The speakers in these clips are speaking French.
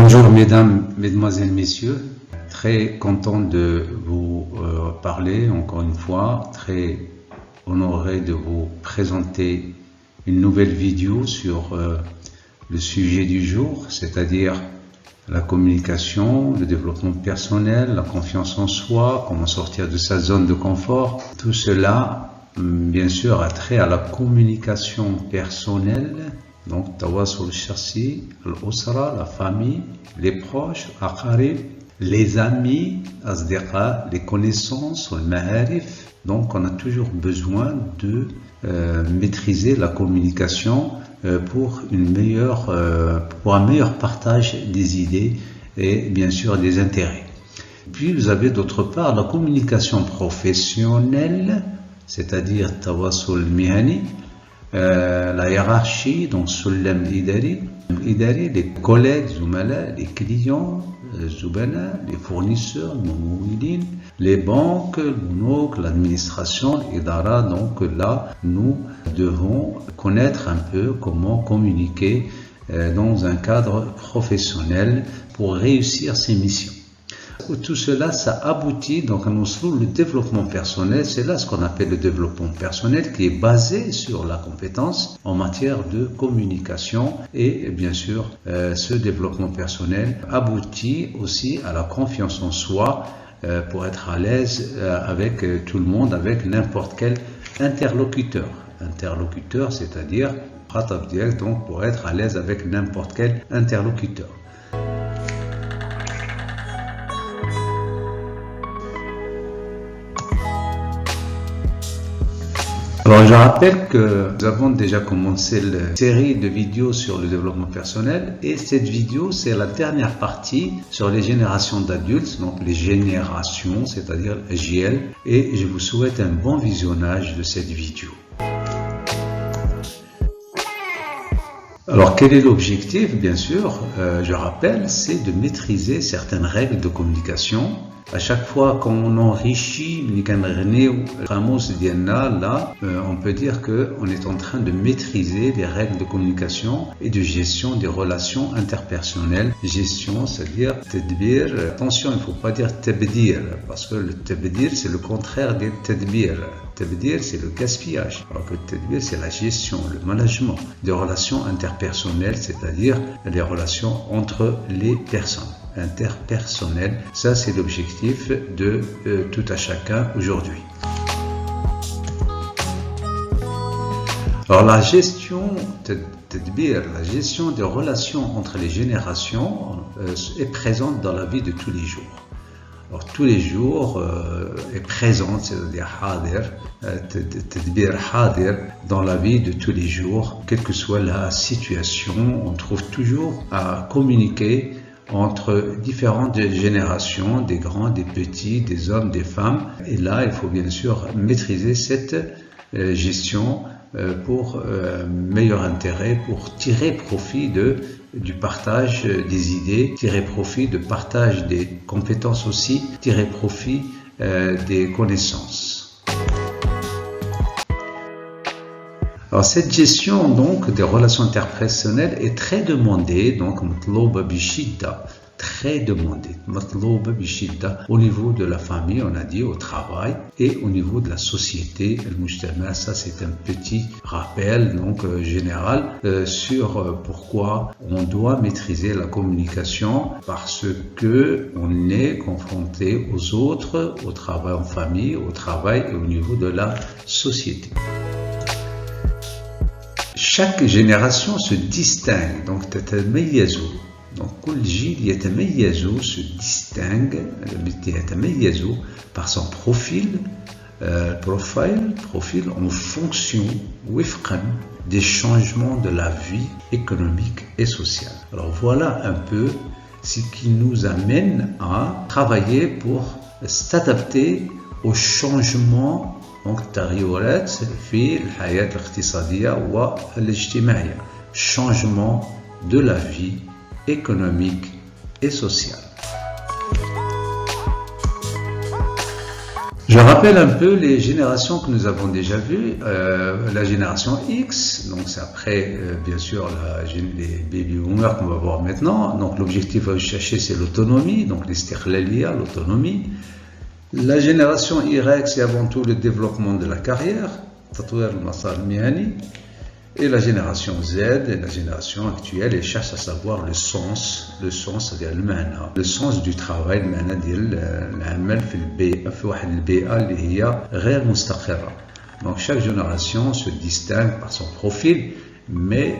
Bonjour mesdames, mesdemoiselles, messieurs, très content de vous parler encore une fois, très honoré de vous présenter une nouvelle vidéo sur le sujet du jour, c'est-à-dire la communication, le développement personnel, la confiance en soi, comment sortir de sa zone de confort. Tout cela, bien sûr, a trait à la communication personnelle. Donc, tawasul shakhsi, l'usra, la famille, les proches, aqarib, les amis, asdiqa, les connaissances, le ma'arif. Donc, on a toujours besoin de maîtriser la communication pour un meilleur partage des idées et bien sûr des intérêts. Puis, vous avez d'autre part la communication professionnelle, c'est-à-dire tawasul mihani, la hiérarchie, donc Sullam l'idari, les collègues, Zoumala, les clients, Zoubana, les fournisseurs, Moumouilin, les banques, l'administration, Idara. Donc là, nous devons connaître un peu comment communiquer dans un cadre professionnel pour réussir ses missions. Tout cela, ça aboutit donc à le développement personnel. C'est là ce qu'on appelle le développement personnel, qui est basé sur la compétence en matière de communication. Et bien sûr, ce développement personnel aboutit aussi à la confiance en soi pour être à l'aise avec tout le monde, avec n'importe quel interlocuteur. Interlocuteur, c'est-à-dire donc pour être à l'aise avec n'importe quel interlocuteur. Alors, je rappelle que nous avons déjà commencé la série de vidéos sur le développement personnel et cette vidéo, c'est la dernière partie sur les générations d'adultes, donc les générations, c'est-à-dire JL, et je vous souhaite un bon visionnage de cette vidéo. Alors, quel est l'objectif? Bien sûr, je rappelle, c'est de maîtriser certaines règles de communication. À chaque fois qu'on enrichit là, on peut dire qu'on est en train de maîtriser les règles de communication et de gestion des relations interpersonnelles. Gestion, c'est-à-dire tadbir. Attention, il ne faut pas dire tabdir, parce que le tabdir, c'est le contraire des tadbir. Tabdir, c'est le gaspillage, alors que le tadbir, c'est la gestion, le management des relations interpersonnelles, c'est-à-dire les relations entre les personnes. Interpersonnel, ça c'est l'objectif de tout à chacun aujourd'hui. Alors la gestion la gestion des relations entre les générations est présente dans la vie de tous les jours. Alors tous les jours est présente, c'est-à-dire hadir, tadbir hadir, dans la vie de tous les jours, quelle que soit la situation, on trouve toujours à communiquer entre différentes générations, des grands, des petits, des hommes, des femmes. Et là, il faut bien sûr maîtriser cette gestion pour meilleur intérêt, pour tirer profit du partage des idées, tirer profit du partage des compétences aussi, tirer profit des connaissances. Alors cette gestion donc des relations interpersonnelles est très demandée, donc matlouba bishidda, très demandée, matlouba bishidda, au niveau de la famille, on a dit, au travail, et au niveau de la société, le mujtama. Ça c'est un petit rappel donc général sur pourquoi on doit maîtriser la communication, parce que on est confronté aux autres, au travail en famille, au travail et au niveau de la société. Chaque génération se distingue, donc تتميز. Donc كل جيل يتميز, se distingue, يتميز par son profil, profil en fonction وفقا des changements de la vie économique et sociale. Alors voilà un peu ce qui nous amène à travailler pour s'adapter aux changements donc التغيرات في الحياة الاقتصادية والاجتماعية, changement de la vie économique et sociale. Je rappelle un peu les générations que nous avons déjà vues. La génération X, donc c'est après bien sûr les baby boomers qu'on va voir maintenant. Donc l'objectif à chercher c'est l'autonomie, donc l'istiqlaliya, l'autonomie. La génération Y, c'est avant tout le développement de la carrière, tatouer al-masar al-mihani. Et la génération Z, et la génération actuelle, elle cherche à savoir le sens, c'est-à-dire le sens du travail, le mana ديال العمل في واحد البيئة اللي هي غير مستقرة. Donc chaque génération se distingue par son profil, mais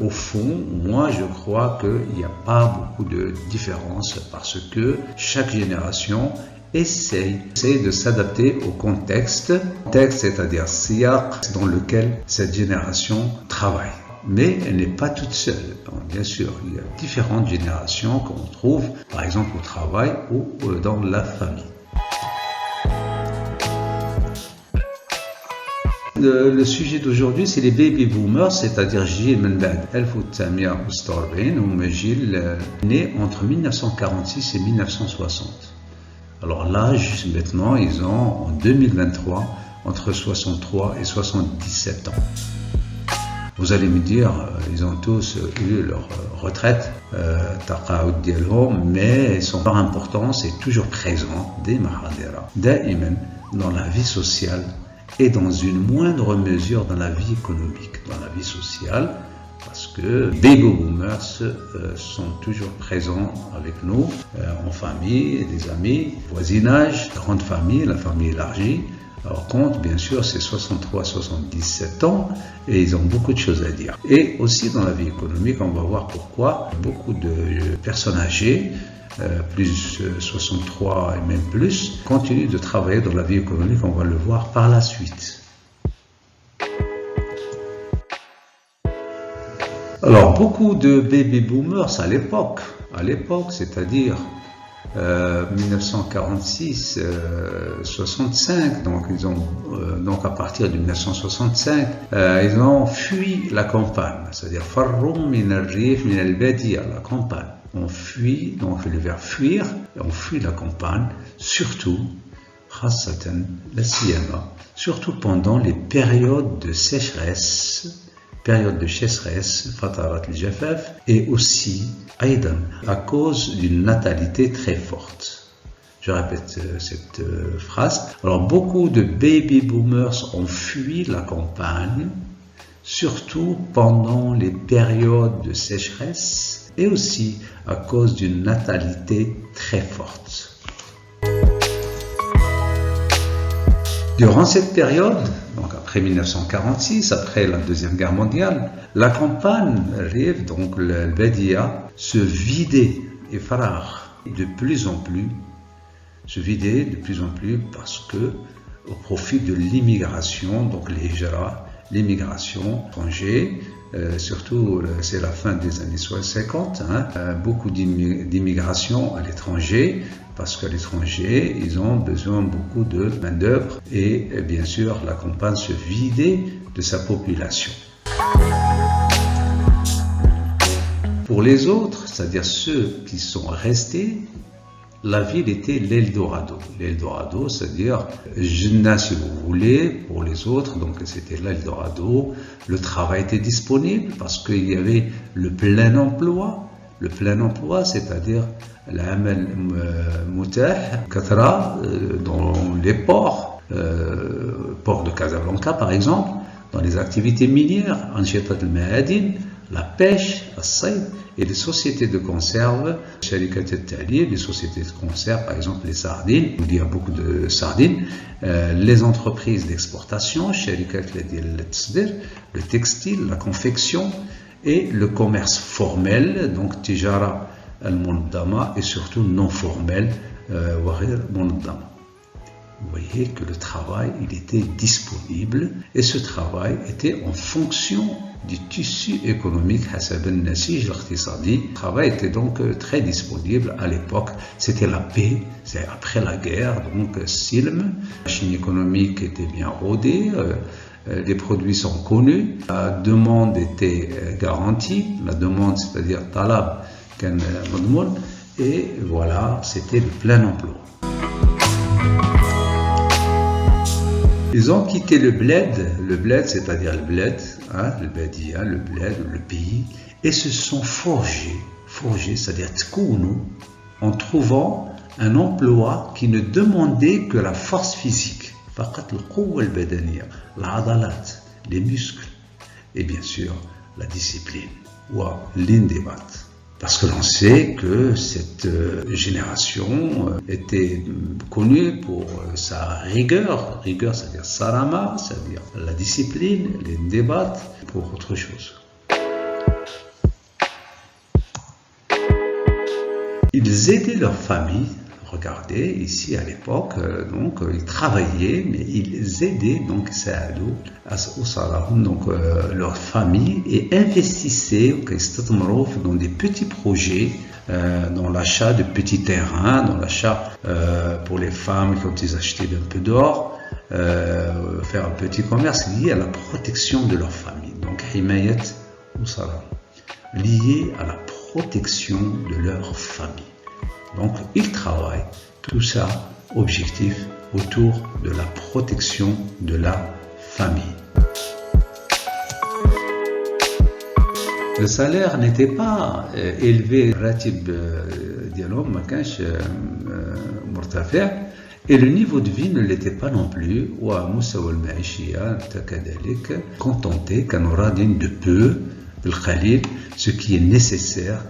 au fond, moi je crois qu'il n'y a pas beaucoup de différence parce que chaque génération essaye de s'adapter au contexte, c'est-à-dire siyaq dans lequel cette génération travaille. Mais elle n'est pas toute seule. Donc, bien sûr, il y a différentes générations qu'on trouve, par exemple au travail ou dans la famille. Le sujet d'aujourd'hui, c'est les baby boomers, c'est-à-dire Gilles Menbad, 1946, ou Gilles né entre 1946 et 1960. Alors là, juste maintenant, ils ont en 2023 entre 63 et 77 ans. Vous allez me dire, ils ont tous eu leur retraite, mais son importance est toujours présente des mahadera, dans la vie sociale et dans une moindre mesure dans la vie économique, dans la vie sociale. Parce que baby boomers sont toujours présents avec nous, en famille, des amis, voisinage, grande famille, la famille élargie. Alors compte, bien sûr, c'est 63-77 ans et ils ont beaucoup de choses à dire. Et aussi dans la vie économique, on va voir pourquoi beaucoup de personnes âgées, plus 63 et même plus, continuent de travailler dans la vie économique, on va le voir par la suite. Alors, beaucoup de baby boomers à l'époque, c'est-à-dire 1946, 65, donc à partir de 1965, ils ont fui la campagne, c'est-à-dire farrum min al-rif min al-badiya, la campagne. On fuit, donc le verbe fuir, on fuit la campagne, surtout, khassatan la siyama, surtout pendant les périodes de sécheresse, fatarat al-jafaf, et aussi, aidan, à cause d'une natalité très forte. Je répète cette phrase. Alors, beaucoup de baby boomers ont fui la campagne, surtout pendant les périodes de sécheresse, et aussi à cause d'une natalité très forte. Durant cette période, donc après 1946, après la Deuxième Guerre mondiale, la campagne rive, donc le Badiya, se vidait et farar de plus en plus, parce que au profit de l'immigration, donc les hijra, l'immigration étrangère, surtout c'est la fin des années 50, beaucoup d'immigration à l'étranger, parce qu'à l'étranger, ils ont besoin beaucoup de main-d'œuvre et bien sûr, la campagne se vidait de sa population. Pour les autres, c'est-à-dire ceux qui sont restés, la ville était l'Eldorado. L'Eldorado, c'est-à-dire Jannah, si vous voulez, pour les autres, donc c'était l'Eldorado. Le travail était disponible parce qu'il y avait le plein emploi. Le plein emploi, c'est-à-dire l'amal mutah, katra, dans les ports, port de Casablanca par exemple, dans les activités minières, anshitat al-ma'adin, la pêche, la saïd, et les sociétés de conserve, les sociétés de conserve, par exemple les sardines, il y a beaucoup de sardines, les entreprises d'exportation, le textile, la confection, et le commerce formel, donc tijara al-munaddama, et surtout non formel, waghir munaddama. Vous voyez que le travail, il était disponible, et ce travail était en fonction du tissu économique hasab al-nasij al-iqtisadi. Le travail était donc très disponible à l'époque. C'était la paix, c'est après la guerre, donc silm. La machine économique était bien rodée, les produits sont connus, la demande était garantie, la demande c'est-à-dire talab kan madmoun, et voilà, c'était le plein emploi. Ils ont quitté le bled c'est-à-dire le bled, hein, le badia, le bled, le pays, et se sont forgés, c'est-à-dire tkounou, en trouvant un emploi qui ne demandait que la force physique, faqat al-quwwa al-badaniya, l'adalat, les muscles, et bien sûr la discipline, ou l'indibat. Parce que l'on sait que cette génération était connue pour sa rigueur, c'est-à-dire sarama, c'est-à-dire la discipline, l'indibat, pour autre chose. Ils aidaient leur famille. Regardez, ici à l'époque, donc ils travaillaient, mais ils aidaient donc leur famille et investissaient dans des petits projets, dans l'achat de petits terrains, dans l'achat pour les femmes quand ils achetaient un peu d'or, faire un petit commerce lié à la protection de leur famille. Donc himayat usara, lié à la protection de leur famille. Donc, ils travaillent, tout ça, objectif, autour de la protection de la famille. Le salaire n'était pas élevé, et le niveau de vie ne l'était pas non plus. Contenté, de peu, ce qui est nécessaire,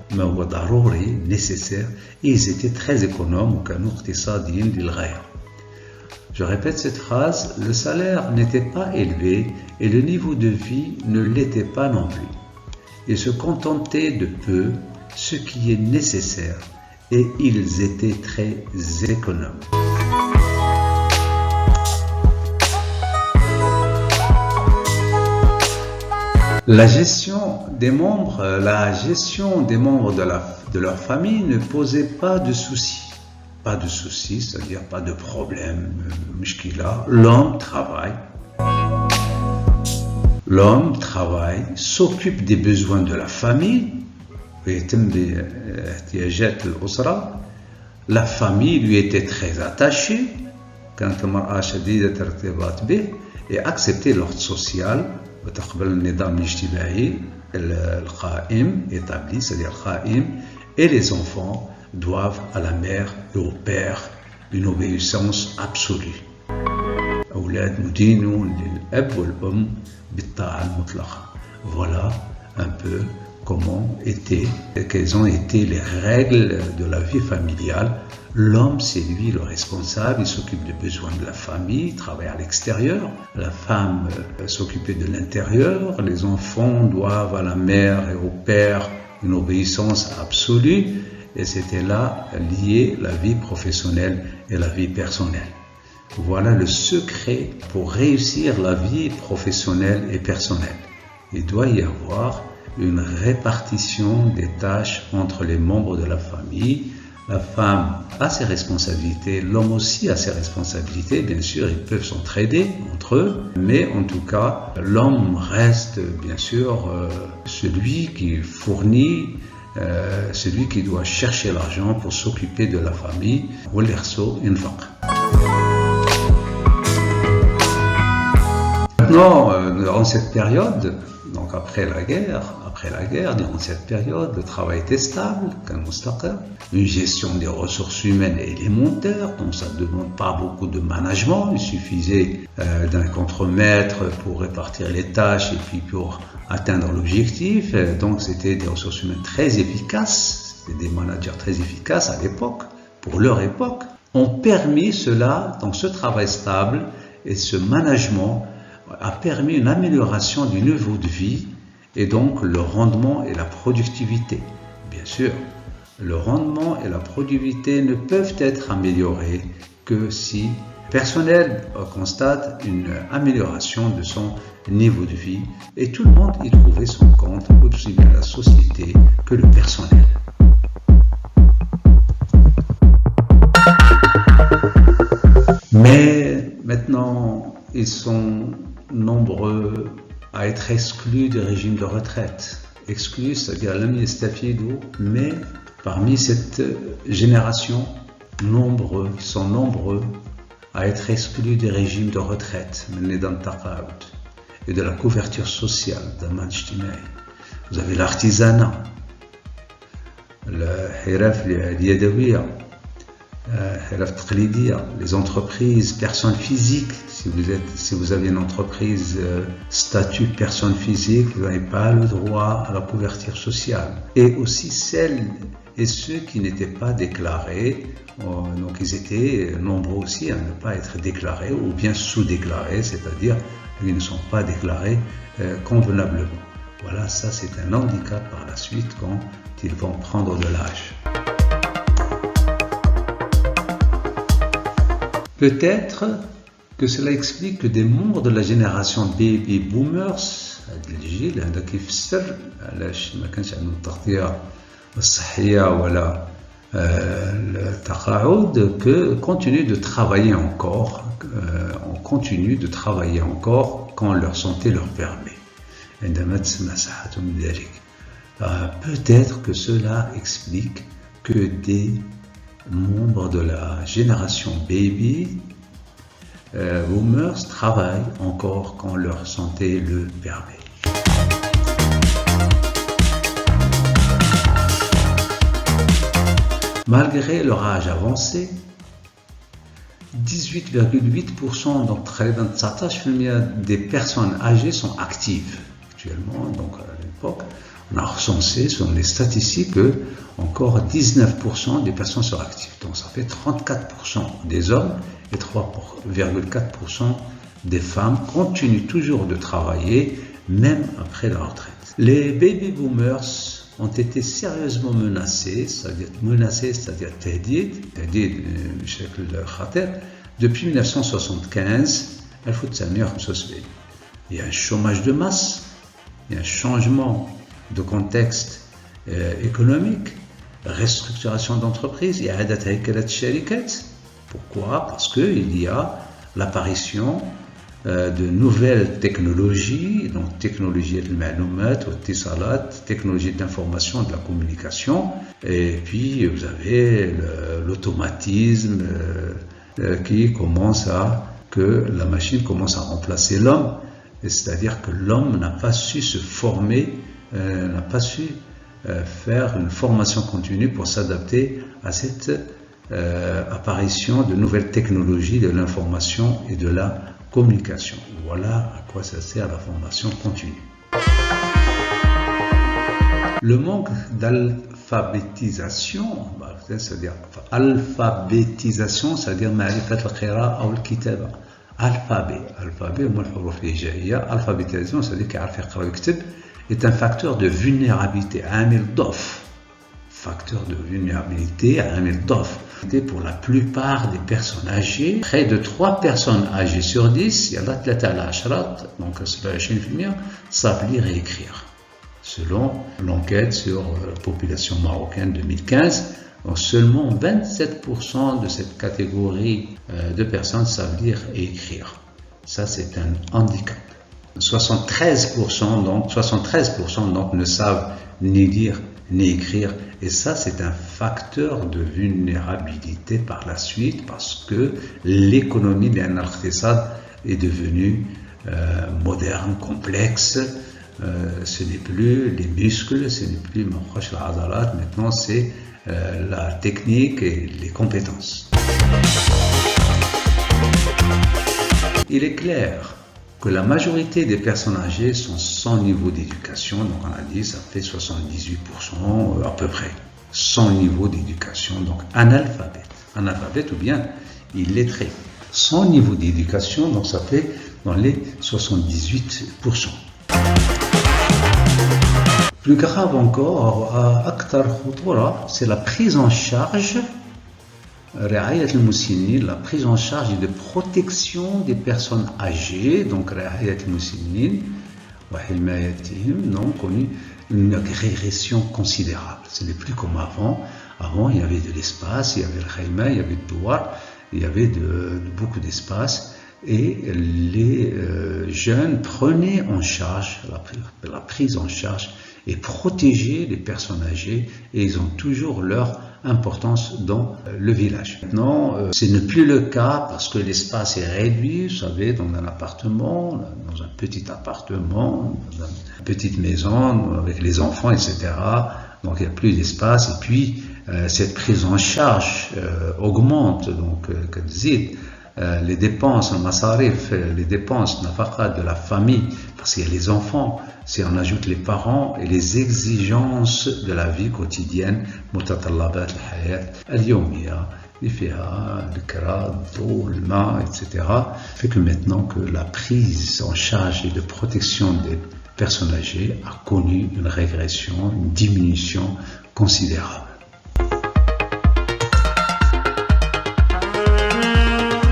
nécessaire, et ils étaient très économes. Je répète cette phrase, le salaire n'était pas élevé et le niveau de vie ne l'était pas non plus. Ils se contentaient de peu, ce qui est nécessaire, et ils étaient très économes. La gestion des membres de leur famille ne posait pas de soucis. Pas de soucis, c'est-à-dire pas de problème. L'homme travaille, s'occupe des besoins de la famille. La famille lui était très attachée et acceptait l'ordre social. Établi, c'est-à-dire et les enfants doivent à la mère et au père une obéissance absolue. Voilà un peu quelles ont été les règles de la vie familiale. L'homme, c'est lui le responsable, il s'occupe des besoins de la famille, il travaille à l'extérieur. La femme s'occupait de l'intérieur. Les enfants doivent à la mère et au père une obéissance absolue. Et c'était là lié la vie professionnelle et la vie personnelle. Voilà le secret pour réussir la vie professionnelle et personnelle. Il doit y avoir une répartition des tâches entre les membres de la famille. La femme a ses responsabilités, l'homme aussi a ses responsabilités. Bien sûr, ils peuvent s'entraider entre eux, mais en tout cas, l'homme reste bien sûr celui qui fournit, celui qui doit chercher l'argent pour s'occuper de la famille. Maintenant, en cette période, donc après la guerre, durant cette période, le travail était stable, une gestion des ressources humaines élémentaire, donc ça ne demande pas beaucoup de management, il suffisait d'un contremaître pour répartir les tâches et puis pour atteindre l'objectif. Donc c'était des ressources humaines très efficaces, c'était des managers très efficaces à l'époque, pour leur époque, ont permis cela, donc ce travail stable et ce management a permis une amélioration du niveau de vie et donc le rendement et la productivité. Bien sûr, le rendement et la productivité ne peuvent être améliorés que si le personnel constate une amélioration de son niveau de vie et tout le monde y trouvait son compte, aussi bien la société que le personnel. Mais maintenant, ils sont nombreux à être exclus du régime de retraite. Exclus, c'est-à-dire mais parmi cette génération, ils sont nombreux à être exclus des régimes de retraite et de la couverture sociale. Vous avez l'artisanat, les entreprises, personnes physiques. Si vous avez une entreprise statut personne physique, vous n'avez pas le droit à la couverture sociale. Et aussi celles et ceux qui n'étaient pas déclarés, donc ils étaient nombreux aussi à ne pas être déclarés ou bien sous-déclarés, c'est-à-dire qu'ils ne sont pas déclarés convenablement. Voilà, ça c'est un handicap par la suite quand ils vont prendre de l'âge. Peut-être que cela explique que des membres de la génération baby boomers, الجيل هذا كيفسر علاش ما كانش عندهم التغطية الصحية ولا التقاعد, que continue de travailler encore, on continue de travailler encore quand leur santé leur permet. Peut-être que cela explique que des membres de la génération baby boomers travaillent encore quand leur santé le permet. Malgré leur âge avancé, 18,8% d'entre elles, 19% des personnes âgées sont actives. Actuellement, donc à l'époque, on a recensé sur les statistiques que encore 19% des personnes sont actives. Donc ça fait 34% des hommes et 3,4% des femmes continuent toujours de travailler même après la retraite. Les baby boomers ont été sérieusement menacés, c'est-à-dire تهديد بشكل خطير depuis 1975. Il y a un chômage de masse, il y a un changement de contexte économique, restructuration d'entreprises, إعادة هيكلة الشركات. Pourquoi? Parce qu'il y a l'apparition de nouvelles technologies, donc technologie de المعلومات والاتصالات, technologie d'information, de la communication, et puis vous avez l'automatisme qui commence que la machine commence à remplacer l'homme, c'est-à-dire que l'homme n'a pas su se former, n'a pas su faire une formation continue pour s'adapter à cette apparition de nouvelles technologies de l'information et de la communication. Voilà à quoi ça sert la formation continue. Le manque d'alphabétisation, c'est-à-dire alphabétisation, c'est-à-dire معرفة القراءة أو الكتابة. Alphabet, هما الحروف الهجائية. Alphabétisation, c'est-à-dire كيعرف يقرأ ويكتب, est un facteur de vulnérabilité, عامل ضعف. Facteur de vulnérabilité, عامل ضعف. Pour la plupart des personnes âgées, près de 3 personnes âgées sur 10, il y a 3 على 10, donc 20%, savent lire et écrire. Selon l'enquête sur la population marocaine 2015, donc seulement 27% de cette catégorie de personnes savent lire et écrire. Ça, c'est un handicap. 73% donc ne savent ni lire ni écrire. Et ça, c'est un facteur de vulnérabilité par la suite parce que l'économie de l'Iqtisad est devenue moderne, complexe. Ce n'est plus les muscles, ce n'est plus maintenant c'est la technique et les compétences. Il est clair que la majorité des personnes âgées sont sans niveau d'éducation, donc on a dit ça fait 78% à peu près, sans niveau d'éducation, donc analphabète ou bien illettré. Sans niveau d'éducation, donc ça fait dans les 78%. Plus grave encore, c'est la prise en charge, la prise en charge et de protection des personnes âgées, donc donc une régression considérable. Ce n'est plus comme avant. Avant, il y avait de l'espace, il y avait le khayma, il y avait le douar, il y avait beaucoup d'espace. Et les jeunes prenaient en charge, la prise en charge et protégeaient les personnes âgées, et ils ont toujours leur importance dans le village. Maintenant, ce n'est plus le cas parce que l'espace est réduit, vous savez, dans un appartement, dans un petit appartement, dans une petite maison, avec les enfants, etc. Donc, il n'y a plus d'espace. Et puis, cette prise en charge augmente. Donc, les dépenses, les dépenses de la famille, parce qu'il y a les enfants, si on ajoute les parents et les exigences de la vie quotidienne, متطلبات الحياة اليومية اللي فيها الكراء, الضوء, الماء, etc. fait que maintenant que la prise en charge et de protection des personnes âgées a connu une régression, une diminution considérable.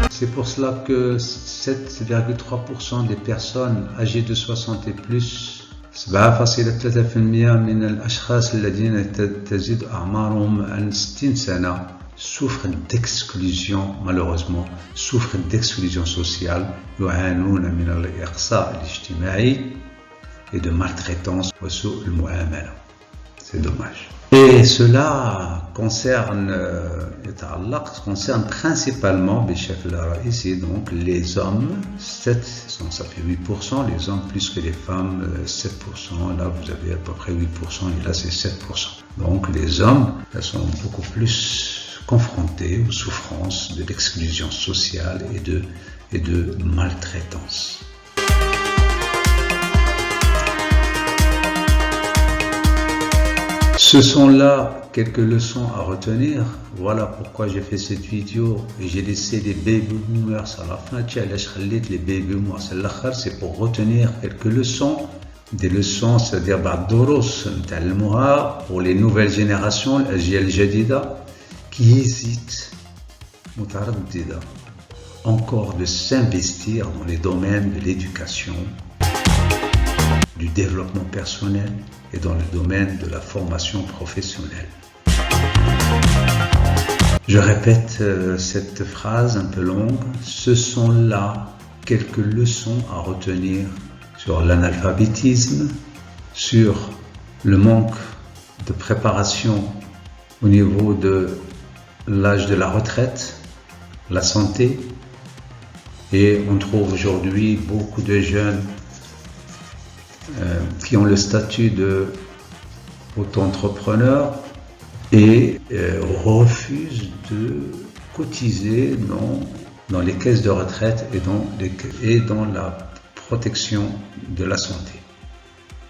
C'est pour cela que 7,3% des personnes âgées de 60 et plus 7.3% من الأشخاص الذين تزيد أعمارهم عن 60 سنة souffrent d'exclusion, malheureusement, souffrent d'exclusion sociale, يعانون من الإقصاء الاجتماعي et de maltraitance وسوء المعاملة. C'est dommage. Et cela concerne principalement ici, donc les hommes, 7, ça fait 8%, les hommes plus que les femmes, 7%, là vous avez à peu près 8%, et là c'est 7%. Donc les hommes sont beaucoup plus confrontés aux souffrances de l'exclusion sociale et de maltraitance. Ce sont là quelques leçons à retenir. Voilà pourquoi j'ai fait cette vidéo et j'ai laissé les baby boomers à la fin. Les baby boomers, c'est pour retenir quelques leçons. Des leçons, c'est-à-dire pour les nouvelles générations, l'Ajyal Jadida, qui hésitent encore de s'investir dans les domaines de l'éducation, du développement personnel et dans le domaine de la formation professionnelle. Je répète cette phrase un peu longue. Ce sont là quelques leçons à retenir sur l'analphabétisme, sur le manque de préparation au niveau de l'âge de la retraite, la santé, et on trouve aujourd'hui beaucoup de jeunes qui ont le statut d'auto-entrepreneur et refusent de cotiser dans les caisses de retraite et dans la protection de la santé.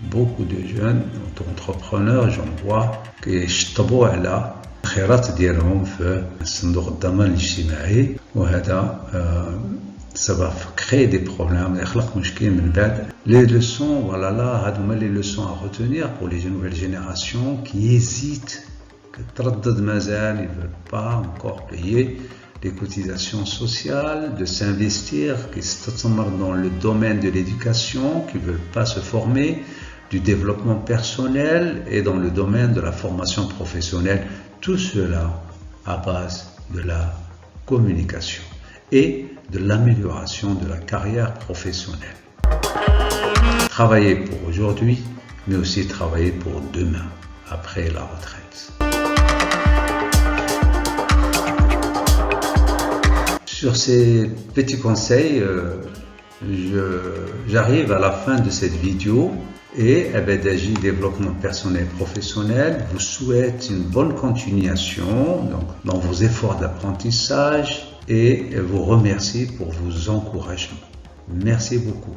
Beaucoup de jeunes auto-entrepreneurs, j'en vois, qui يشطبوا على الخيرات ديالهم في صندوق الضمان الاجتماعي وهذا ça va créer des problèmes. Les leçons, voilà là, les leçons à retenir pour les nouvelles générations qui hésitent, ils ne veulent pas encore payer les cotisations sociales, de s'investir, qui sont dans le domaine de l'éducation, qui ne veulent pas se former, du développement personnel et dans le domaine de la formation professionnelle. Tout cela à base de la communication et de l'amélioration de la carrière professionnelle. Travailler pour aujourd'hui, mais aussi travailler pour demain, après la retraite. Sur ces petits conseils, j'arrive à la fin de cette vidéo et Abed-Haji Développement Personnel et Professionnel vous souhaite une bonne continuation dans vos efforts d'apprentissage et vous remercie pour vos encouragements. Merci beaucoup.